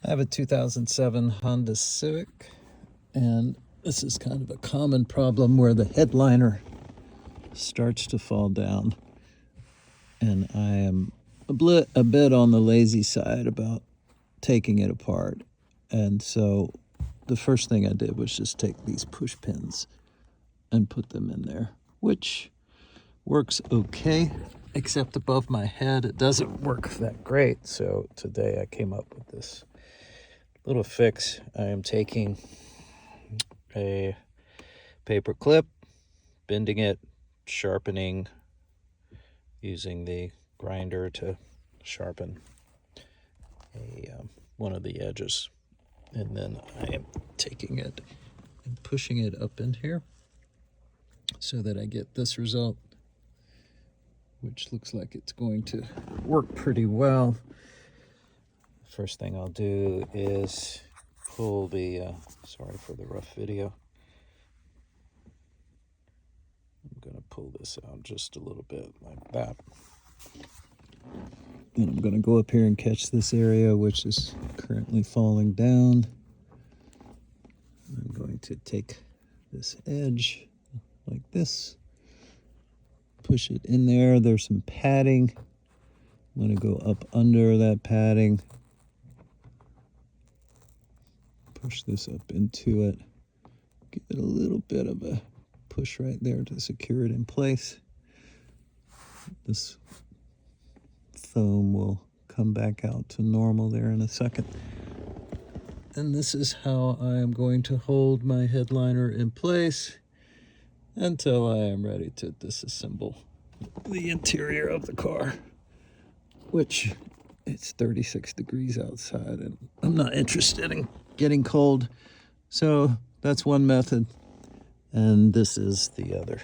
I have a 2007 Honda Civic, and this is kind of a common problem where the headliner starts to fall down, and I am a bit on the lazy side about taking it apart. And so the first thing I did was just take these push pins and put them in there, which works okay, except above my head it doesn't work that great. So today I came up with this little fix. I am taking a paper clip, bending it, sharpening, using the grinder to sharpen one of the edges, and then I am taking it and pushing it up in here so that I get this result, which looks like it's going to work pretty well. First thing I'll do is pull the, sorry for the rough video. I'm going to pull this out just a little bit like that. And I'm going to go up here and catch this area, which is currently falling down. I'm going to take this edge like this, push it in there. There's some padding. I'm going to go up under that padding, push this up into it, give it a little bit of a push right there to secure it in place. This foam will come back out to normal there in a second. And this is how I am going to hold my headliner in place until I am ready to disassemble the interior of the car, which it's 36 degrees outside and I'm not interested in getting cold. So that's one method, and this is the other.